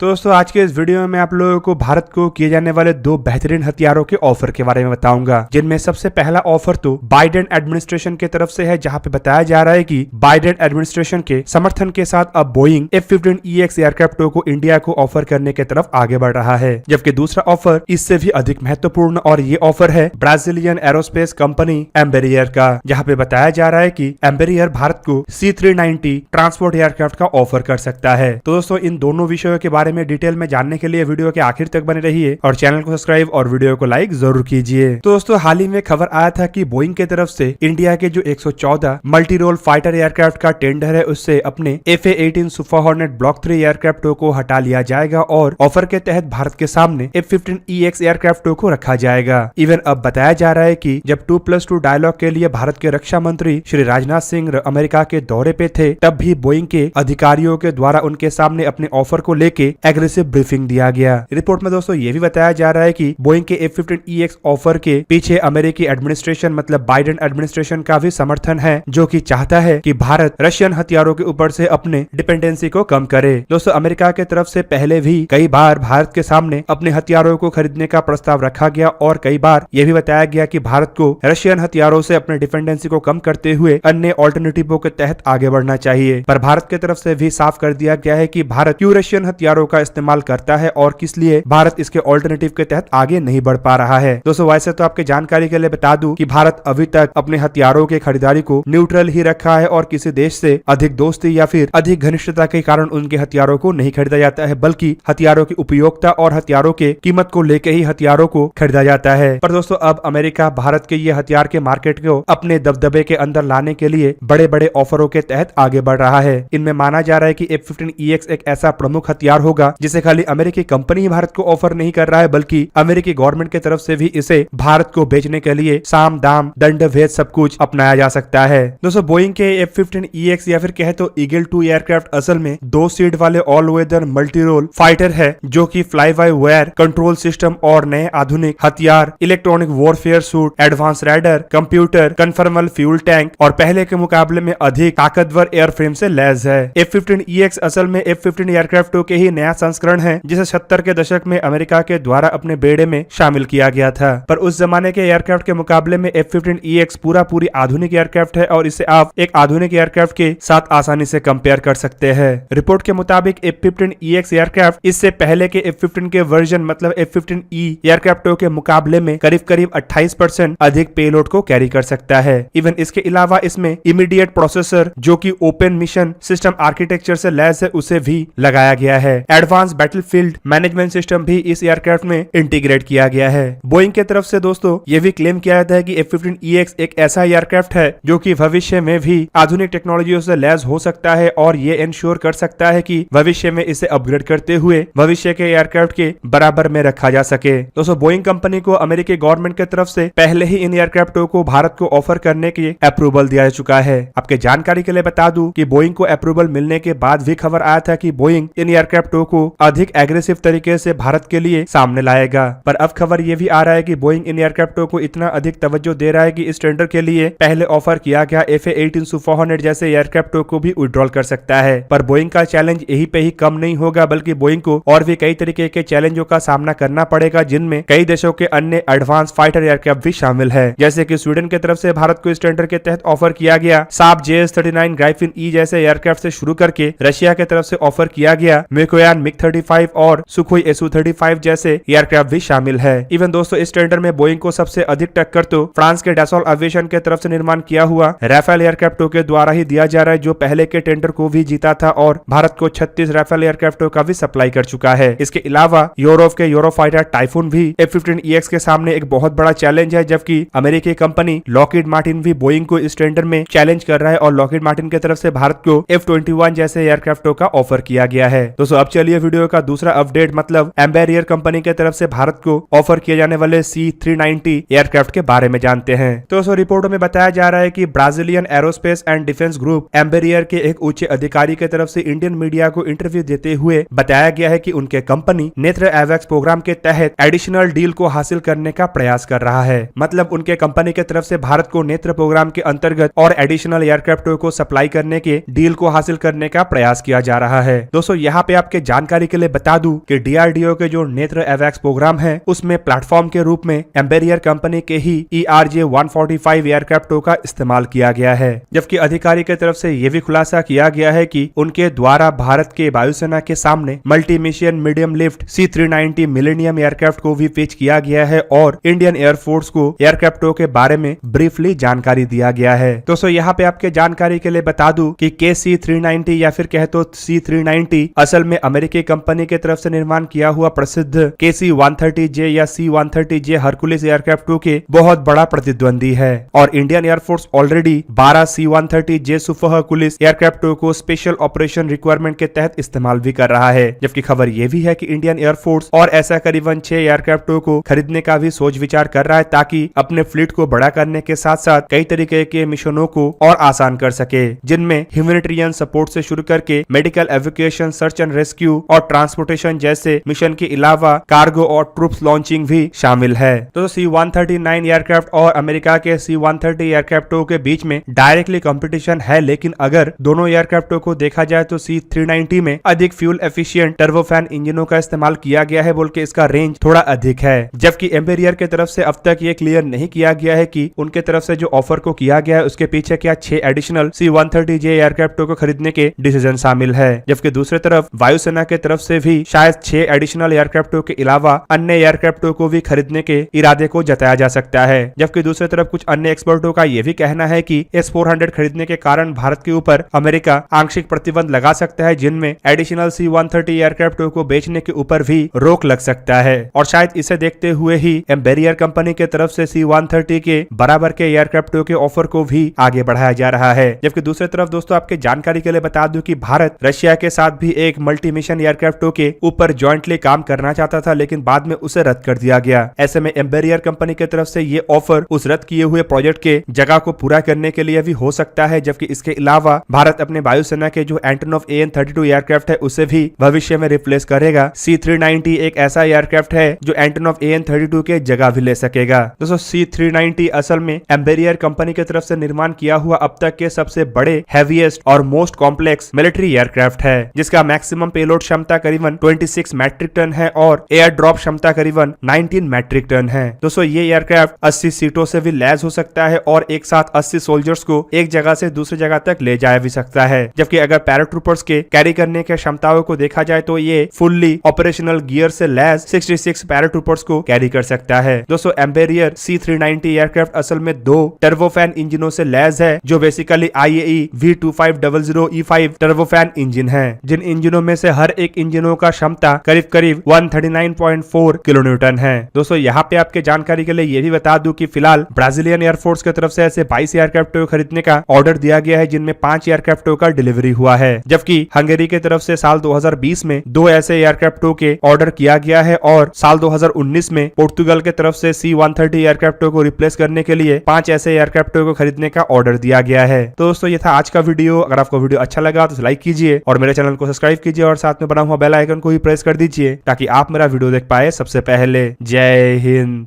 तो दोस्तों आज के इस वीडियो में मैं आप लोगों को भारत को किए जाने वाले दो बेहतरीन हथियारों के ऑफर के बारे में बताऊंगा, जिनमें सबसे पहला ऑफर तो बाइडेन एडमिनिस्ट्रेशन की तरफ से है, जहां पे बताया जा रहा है कि बाइडेन एडमिनिस्ट्रेशन के समर्थन के साथ अब बोइंग F-15EX एयरक्राफ्ट को इंडिया को ऑफर करने की तरफ आगे बढ़ रहा है। जबकि दूसरा ऑफर इससे भी अधिक महत्वपूर्ण और ये ऑफर है ब्राजीलियन एरोस्पेस कंपनी एम्बेरियर का, जहाँ पे बताया जा रहा है कि एम्बेरियर भारत को C-390 ट्रांसपोर्ट एयरक्राफ्ट का ऑफर कर सकता है। तो दोस्तों इन दोनों विषयों के बारे में डिटेल में जानने के लिए वीडियो के आखिर तक बने रहिए और चैनल को सब्सक्राइब और वीडियो को लाइक जरूर कीजिए। तो दोस्तों हाल ही में खबर आया था कि बोइंग की तरफ से इंडिया के जो 114 मल्टी रोल फाइटर एयरक्राफ्ट का टेंडर है उससे अपने FA-18 super hornet block 3 aircraft को हटा लिया जाएगा और ऑफर के तहत भारत के सामने F-15EX एयरक्राफ्ट को रखा जाएगा। इवन अब बताया जा रहा है कि जब 2+2 डायलॉग के लिए भारत के रक्षा मंत्री श्री राजनाथ सिंह अमेरिका के दौरे पे थे, तब भी बोइंग के अधिकारियों के द्वारा उनके सामने अपने ऑफर को लेके एग्रेसिव ब्रीफिंग दिया गया। रिपोर्ट में दोस्तों ये भी बताया जा रहा है कि बोइंग के F-15EX ऑफर के पीछे अमेरिकी एडमिनिस्ट्रेशन मतलब बाइडेन एडमिनिस्ट्रेशन का भी समर्थन है, जो कि चाहता है कि भारत रशियन हथियारों के ऊपर से अपने डिपेंडेंसी को कम करे। दोस्तों अमेरिका के तरफ से पहले भी कई बार भारत के सामने अपने हथियारों को खरीदने का प्रस्ताव रखा गया और कई बार यह भी बताया गया कि भारत को रशियन हथियारों से अपने डिपेंडेंसी को कम करते हुए अन्य ऑल्टरनेटिवों के तहत आगे बढ़ना चाहिए। पर भारत की तरफ से भी साफ कर दिया गया है कि भारत क्यों रशियन हथियारों का इस्तेमाल करता है और किस लिए भारत इसके ऑल्टरनेटिव के तहत आगे नहीं बढ़ पा रहा है। दोस्तों वैसे तो आपके जानकारी के लिए बता दूं कि भारत अभी तक अपने हथियारों के खरीदारी को न्यूट्रल ही रखा है और किसी देश से अधिक दोस्ती या फिर अधिक घनिष्ठता के कारण उनके हथियारों को नहीं खरीदा जाता है, बल्कि हथियारों की उपयोगिता और हथियारों के कीमत को लेकर ही हथियारों को खरीदा जाता है। पर दोस्तों अब अमेरिका भारत के ये हथियार के मार्केट को अपने दबदबे के अंदर लाने के लिए बड़े बड़े ऑफरों के तहत आगे बढ़ रहा है। इनमें माना जा रहा है कि F-15EX एक ऐसा प्रमुख हथियार होगा जिसे खाली अमेरिकी कंपनी भारत को ऑफर नहीं कर रहा है, बल्कि अमेरिकी गवर्नमेंट की तरफ से भी इसे भारत को बेचने के लिए साम दाम दंड भेद सब कुछ अपनाया जा सकता है। दोस्तों बोइंग के F-15EX या फिर कहे तो ईगल 2 एयरक्राफ्ट असल में 2 सीट वाले all weather multi role fighter है, जो कि fly by wire control system और नए आधुनिक हथियार, electronic warfare suite, advance radar, computer, conformal fuel tank और पहले के मुकाबले में अधिक ताकतवर एयरफ्रेम से लैस है। F-15EX असल में F-15 एयरक्राफ्टों के ही नया संस्करण है, जिसे 70 के दशक में अमेरिका के द्वारा अपने बेड़े में शामिल किया गया था। पर उस जमाने के एयरक्राफ्ट के मुकाबले में F-15EX पूरी आधुनिक एयरक्राफ्ट है और इसे आप एक आधुनिक एयरक्राफ्ट के साथ आसानी से कंपेयर कर सकते हैं। रिपोर्ट के मुताबिक F-15EX एयरक्राफ्ट इससे पहले के F-15 के वर्जन मतलब F-15E एयरक्राफ्टों के मुकाबले में करीब 28% अधिक पेलोड को कैरी कर सकता है। इवन इसके अलावा इसमें इमीडिएट प्रोसेसर जो कि ओपन मिशन सिस्टम आर्किटेक्चर से लैस है उसे भी लगाया गया है। एडवांस बैटलफील्ड मैनेजमेंट सिस्टम भी इस एयरक्राफ्ट में इंटीग्रेट किया गया है। बोइंग की तरफ से दोस्तों ये भी क्लेम किया जाता है कि F-15EX एक ऐसा एयरक्राफ्ट है जो कि भविष्य में भी आधुनिक टेक्नोलॉजियों से लैस हो सकता है और ये इंश्योर कर सकता है कि भविष्य में इसे अपग्रेड करते हुए भविष्य के एयरक्राफ्ट के बराबर में रखा जा सके। दोस्तों बोइंग कंपनी को अमेरिकी गवर्नमेंट की तरफ से पहले ही इन एयरक्राफ्टों को भारत को ऑफर करने के अप्रूवल दिया जा चुका है। आपके जानकारी के लिए बता दूं कि बोइंग को अप्रूवल मिलने के बाद भी खबर आया था कि बोइंग इन एयरक्राफ्टों को अधिक एग्रेसिव तरीके से भारत के लिए सामने लाएगा। पर अब खबर ये भी आ रहा है कि बोइंग इन एयरक्राफ्टों को इतना अधिक तवज्जो दे रहा है कि इस टेंडर के लिए पहले ऑफर किया गया FA-18 सुपर हॉर्नेट जैसे एयरक्राफ्टों को भी विड्रॉल कर सकता है। पर बोइंग का चैलेंज यही पे ही कम नहीं होगा, बल्कि बोइंग को और भी कई तरीके के चैलेंजों का सामना करना पड़ेगा, जिनमें कई देशों के अन्य एडवांस फाइटर एयरक्राफ्ट भी शामिल है। जैसे कि स्वीडन की तरफ से भारत को इस टेंडर के तहत ऑफर किया गया साब JS-39 ग्राइफिन E जैसे एयरक्राफ्ट से शुरू करके रशिया की तरफ से ऑफर किया गया मिकोयान MiG-35 और सुखोई Su-35 जैसे एयरक्राफ्ट भी शामिल है। इवन दोस्तों इस टेंडर में बोइंग को सबसे अधिक टक्कर तो फ्रांस के डैसॉल्ट एविएशन की तरफ से निर्माण किया हुआ राफेल एयरक्राफ्टों के द्वारा ही दिया जा रहा है, जो पहले के टेंडर को भी जीता था और भारत को 36 राफेल एयरक्राफ्टों का भी सप्लाई कर चुका है। इसके अलावा यूरोप के यूरोफाइटर टाइफून भी F-15EX के सामने एक बहुत बड़ा चैलेंज है, जबकि अमेरिकी कंपनी लॉकहीड मार्टिन भी बोइंग को इस टेंडर में चैलेंज कर रहा है और लॉकहीड मार्टिन की तरफ से भारत को F-21 जैसे एयरक्राफ्टों का ऑफर किया गया है। दोस्तों अब चलिए वीडियो का दूसरा अपडेट मतलब एम्बेरियर कंपनी की तरफ से भारत को ऑफर किए जाने वाले C-390 एयरक्राफ्ट के बारे में जानते हैं। तो दोस्तों रिपोर्टों में बताया जा रहा है कि Brazilian aerospace and defence group Embraer के एक उच्च अधिकारी की तरफ से इंडियन मीडिया को इंटरव्यू देते हुए बताया गया है कि उनके कंपनी नेत्र एवेक्स प्रोग्राम के तहत एडिशनल डील को हासिल करने का प्रयास कर रहा है। मतलब उनके कंपनी की तरफ से भारत को नेत्र प्रोग्राम के अंतर्गत और एडिशनल एयरक्राफ्टों को सप्लाई करने के डील को हासिल करने का प्रयास किया जा रहा है। दोस्तों यहाँ पे आपके जानकारी के लिए बता दूं कि डीआरडीओ के जो नेत्र एवैक्स प्रोग्राम है उसमें प्लेटफॉर्म के रूप में एम्बेरियर कंपनी के ही ERJ-145 एयरक्राफ्टों का इस्तेमाल किया गया है। जबकि अधिकारी की तरफ से यह भी खुलासा किया गया है कि उनके द्वारा भारत के वायुसेना के सामने multi mission medium lift C-390 millennium aircraft को भी पेश किया गया है और इंडियन एयरफोर्स को एयरक्राफ्टों के बारे में ब्रीफली जानकारी दिया गया है। दोस्तों यहाँ पे आपके जानकारी के लिए बता दूं कि KC-390 या फिर कहे तो C-390 असल में अमेरिकी कंपनी की तरफ से निर्माण किया हुआ प्रसिद्ध KC-130J या C-130J हरकुलिस एयरक्राफ्टों के बहुत बड़ा प्रतिद्वंदी है और Indian air force already 12 C-130J super Hercules एयरक्राफ्टों को स्पेशल ऑपरेशन रिक्वायरमेंट के तहत इस्तेमाल भी कर रहा है। जबकि खबर यह भी है कि इंडियन एयरफोर्स और ऐसा करीबन 6 एयरक्राफ्टों को खरीदने का भी सोच विचार कर रहा है ताकि अपने फ्लीट को बड़ा करने के साथ साथ कई तरीके के मिशनों को और आसान कर सके, जिनमें ह्यूमैनिटेरियन सपोर्ट से शुरू करके मेडिकल एवोक्यूएशन, सर्च एंड रेस्क्यू और ट्रांसपोर्टेशन जैसे मिशन के अलावा कार्गो और ट्रूप्स लॉन्चिंग भी शामिल है। तो C-139 एयरक्राफ्ट और अमेरिका के C-130 एयरक्राफ्टों के बीच में डायरेक्टली कंपटीशन है, लेकिन अगर दोनों एयरक्राफ्टों को देखा जाए तो C-390 में अधिक फ्यूल एफिशिएंट टर्बोफैन इंजनों का इस्तेमाल किया गया है, बोल के इसका रेंज थोड़ा अधिक है। जबकि एम्बेरियर की तरफ से अब तक ये क्लियर नहीं किया गया है कि उनके तरफ से जो ऑफर को किया गया है उसके पीछे क्या 6 एडिशनल C-130J एयरक्राफ्टों को खरीदने के डिसीजन शामिल है। जबकि दूसरी तरफ वायुसेना की तरफ से भी शायद 6 एडिशनल एयरक्राफ्टों के अलावा अन्य एयरक्राफ्टों को भी खरीदने के इरादे को जताया जा सकता है। जबकि दूसरी तरफ कुछ अन्य एक्सपर्टों का यह भी कहना है कि S-400 खरीदने के कारण भारत के ऊपर अमेरिका आंशिक प्रतिबंध लगा सकता है, जिनमें एडिशनल C-130 एयरक्राफ्टों को बेचने के ऊपर भी रोक लग सकता है और शायद इसे देखते हुए ही एम्बेरियर कंपनी की तरफ से C-130 के बराबर के एयरक्राफ्टों के ऑफर को भी आगे बढ़ाया जा रहा है। जबकि दूसरी तरफ दोस्तों आपके जानकारी के लिए बता दूं कि भारत रशिया के साथ भी एक मल्टी मिशन एयरक्राफ्टों के ऊपर जॉइंटली काम करना चाहता था, लेकिन बाद में उसे रद्द कर दिया गया। ऐसे में एम्बेरियर कंपनी की तरफ से ये ऑफर उस रद्द किए हुए प्रोजेक्ट के जगह को पूरा करने के लिए भी हो सकता है। जबकि इसके अलावा भारत अपने वायुसेना के जो एंटोनोव AN-32 एयरक्राफ्ट है उसे भी भविष्य में रिप्लेस करेगा। C-390 एक ऐसा एयरक्राफ्ट है जो एंटोनोव AN-32 के जगह भी ले सकेगा। दोस्तों C-390 असल में एम्बेरियर कंपनी की तरफ से निर्माण किया हुआ अब तक के सबसे बड़े, हैवीएस्ट और मोस्ट कॉम्प्लेक्स मिलिट्री एयरक्राफ्ट है, जिसका मैक्सिमम पेलोड क्षमता करीबन 26 मैट्रिक टन है और एयर ड्रॉप क्षमता करीबन 19 मैट्रिक टन है। दोस्तों ये एयरक्राफ्ट 80 सीटों से भी लैस हो सकता है और एक साथ 80 सोल्जर्स को एक जगह से दूसरी जगह तक ले जाया भी सकता है। जबकि अगर पैराट्रूपर्स के कैरी करने के क्षमताओं को देखा जाए तो ये फुल्ली ऑपरेशनल गियर से लैस 66 पैराट्रूपर्स को कैरी कर सकता है। दोस्तों एम्बेरियर C-390 एयरक्राफ्ट असल में 2 टर्बोफैन इंजनों से लैस है, जो basically IAE V2500E5 turbofan engine है, जिन इंजनों में से हर एक इंजनों का क्षमता करीब करीब 139.4 किलोन्यूटन है। दोस्तों यहाँ पे आपके जानकारी के लिए ये भी बता दूं कि फिलहाल ब्राजीलियन एयरफोर्स की तरफ से ऐसे 22 एयरक्राफ्टों को खरीदने का ऑर्डर दिया गया है, जिनमें 5 एयरक्राफ्टों का डिलीवरी हुआ है। जबकि हंगेरी की तरफ से साल 2020 में 2 ऐसे एयरक्राफ्टों के ऑर्डर किया गया है और साल 2019 में पोर्तुगल की तरफ से C-130 एयरक्राफ्टों को रिप्लेस करने के लिए 5 ऐसे एयरक्राफ्टों को खरीदने का ऑर्डर दिया गया है। तो दोस्तों ये था आज का वीडियो। अगर आपको वीडियो अच्छा लगा तो लाइक कीजिए और मेरे चैनल को सब्सक्राइब कीजिए और साथ में बना हुआ बेल आइकन को भी प्रेस कर दीजिए ताकि आप मेरा वीडियो देख पाए सबसे पहले। जय हिंद।